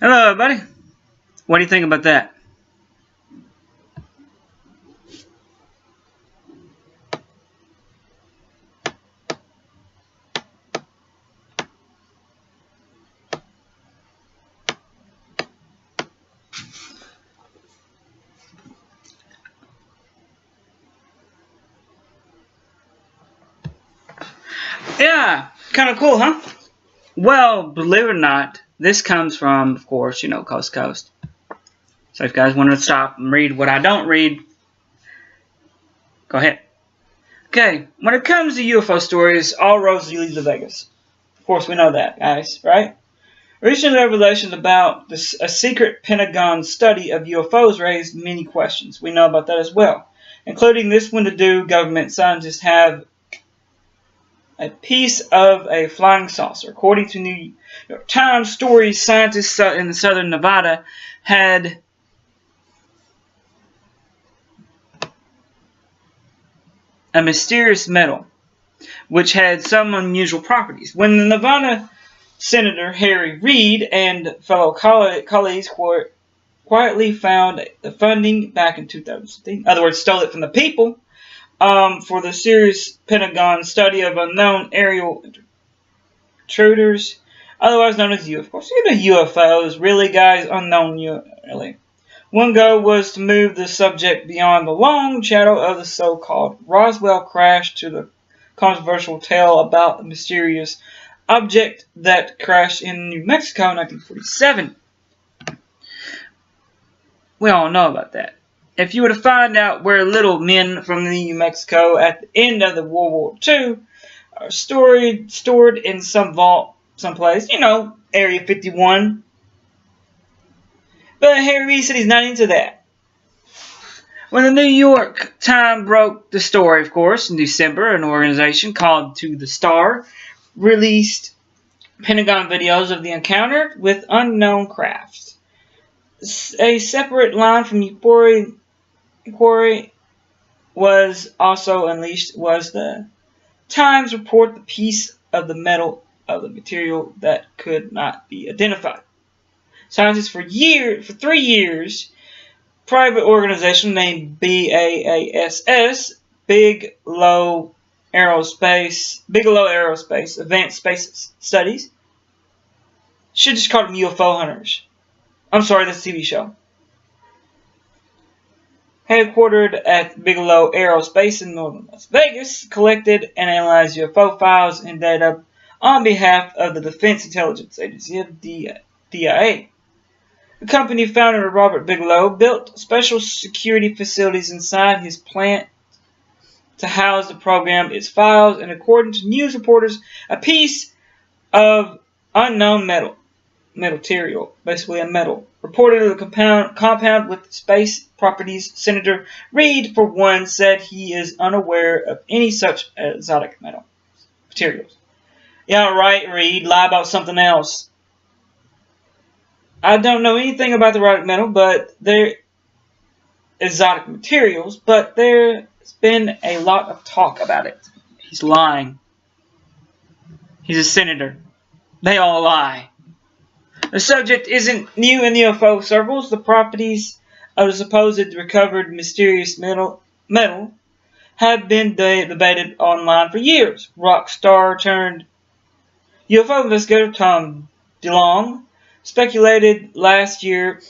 Hello, everybody. What do you think about that? Yeah, kind of cool, huh? Well, believe it or not, this comes from, of course, Coast to Coast. So if you guys want to stop and read what I don't read, go ahead. Okay, when it comes to UFO stories, all roads lead to Vegas. Of course, we know that, guys, right? Recent revelations about a secret Pentagon study of UFOs raised many questions. We know about that as well, including this one: do government scientists have a piece of a flying saucer? According to New York Times stories, scientists in southern Nevada had a mysterious metal which had some unusual properties. When the Nevada Senator Harry Reid and fellow colleagues quietly found the funding back in 2016, in other words, stole it from the people, for the serious Pentagon study of unknown aerial intruders, otherwise known as UFOs. Of course, UFOs, really, guys, unknown really. One goal was to move the subject beyond the long shadow of the so-called Roswell crash to the controversial tale about the mysterious object that crashed in New Mexico in 1947. We all know about that. If you were to find out where little men from New Mexico at the end of the World War II are stored in some vault someplace, Area 51. But Harry Reid said he's not into that. When the New York Times broke the story, of course, in December, an organization called To the Star released Pentagon videos of the encounter with unknown crafts. A separate line from inquiry was also unleashed. Was the Times report the piece of the metal of the material that could not be identified? Scientists for 3 years, private organization named BAASS, Bigelow Aerospace Advanced Space Studies, should just call them UFO hunters. I'm sorry, that's a TV show. Headquartered at Bigelow Aerospace in northern Las Vegas, collected and analyzed UFO files and data on behalf of the Defense Intelligence Agency of DIA. The company founder, Robert Bigelow, built special security facilities inside his plant to house the program, its files, and according to news reporters, a piece of unknown material, basically a metal, reported to the compound with space properties. Senator Reid, for one, said he is unaware of any such exotic materials. Yeah, right, Reid, lie about something else. I don't know anything about the exotic metal, but they're exotic materials, but there's been a lot of talk about it. He's lying. He's a senator. They all lie. The subject isn't new in the UFO circles. The properties of the supposed recovered mysterious metal have been debated online for years. Rock star turned UFO investigator Tom DeLonge speculated last year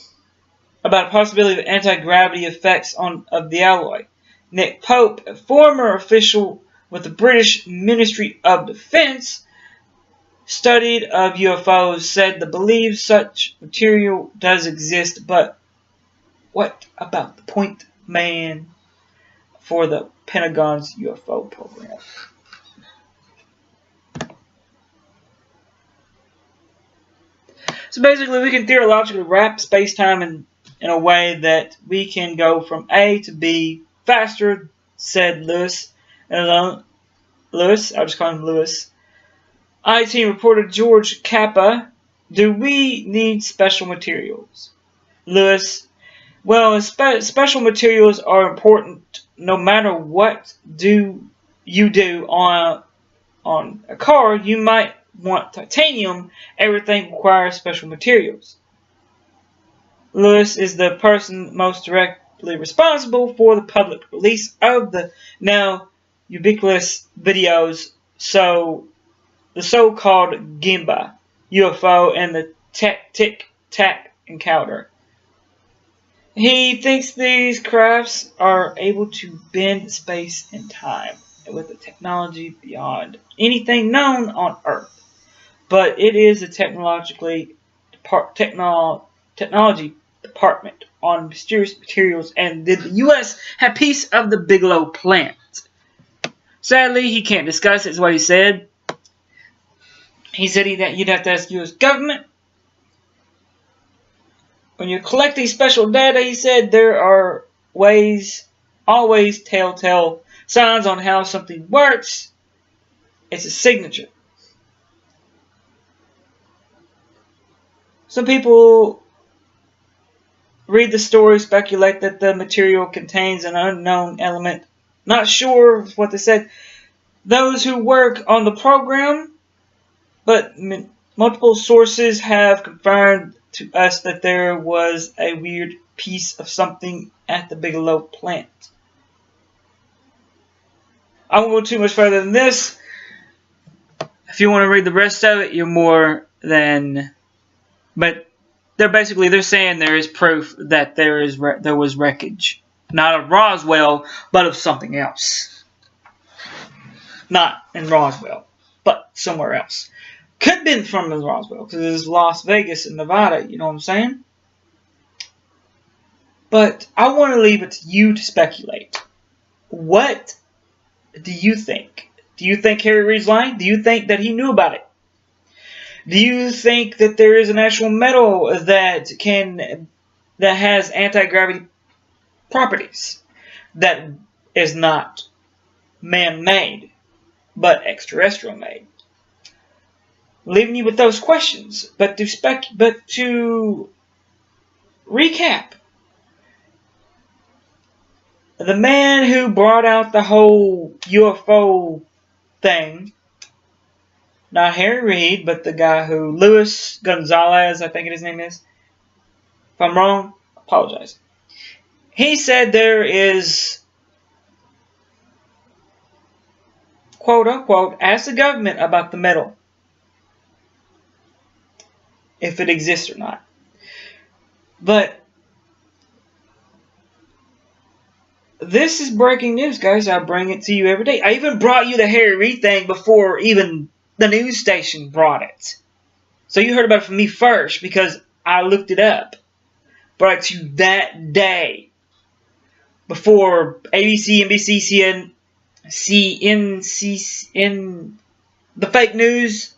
about a possibility of anti-gravity effects of the alloy. Nick Pope, a former official with the British Ministry of Defence, studied of UFOs, said the believed such material does exist, but what about the point man for the Pentagon's UFO program? So basically, we can theologically wrap space-time in a way that we can go from A to B faster, said Lewis. I'll just call him Lewis. IT reporter George Kappa, do we need special materials? Lewis, well, special materials are important no matter what you do on a car. You might want titanium. Everything requires special materials. Lewis is the person most directly responsible for the public release of the now ubiquitous videos, so the so-called Gimba UFO and the Tic-Tac encounter. He thinks these crafts are able to bend space and time with a technology beyond anything known on Earth. But it is a technology department on mysterious materials, and did the U.S. have piece of the Bigelow plant? Sadly, he can't discuss it, is what he said. He said that you'd have to ask U.S. government. When you're collecting special data, he said, there are always telltale signs on how something works. It's a signature. Some people read the story, speculate that the material contains an unknown element. Not sure what they said. Those who work on the program, but multiple sources have confirmed to us that there was a weird piece of something at the Bigelow plant. I won't go too much further than this. If you want to read the rest of it, you're more than... But they're saying there is proof that there was wreckage. Not of Roswell, but of something else. Not in Roswell, but somewhere else. Could have been from Roswell, because it's Las Vegas and Nevada, you know what I'm saying? But I want to leave it to you to speculate. What do you think? Do you think Harry Reid's lying? Do you think that he knew about it? Do you think that there is an actual metal that has anti-gravity properties that is not man-made, but extraterrestrial made? Leaving you with those questions, but to recap, the man who brought out the whole UFO thing, not Harry Reid, but the guy who, Luis Gonzalez, I think his name is. If I'm wrong, I apologize. He said there is, quote unquote, ask the government about the metal, if it exists or not. But this is breaking news, guys. I bring it to you every day. I even brought you the Harry Reid thing before even the news station brought it. So you heard about it from me first because I looked it up. Brought it to you that day. Before ABC, NBC, CNN, the fake news.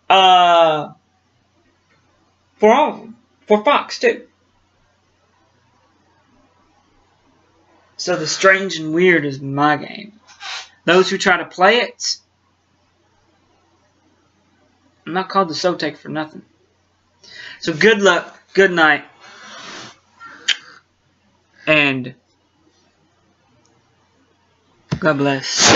For all of them. For Fox, too. So the strange and weird is my game. Those who try to play it, I'm not called the Sotek for nothing. So good luck, good night, and God bless.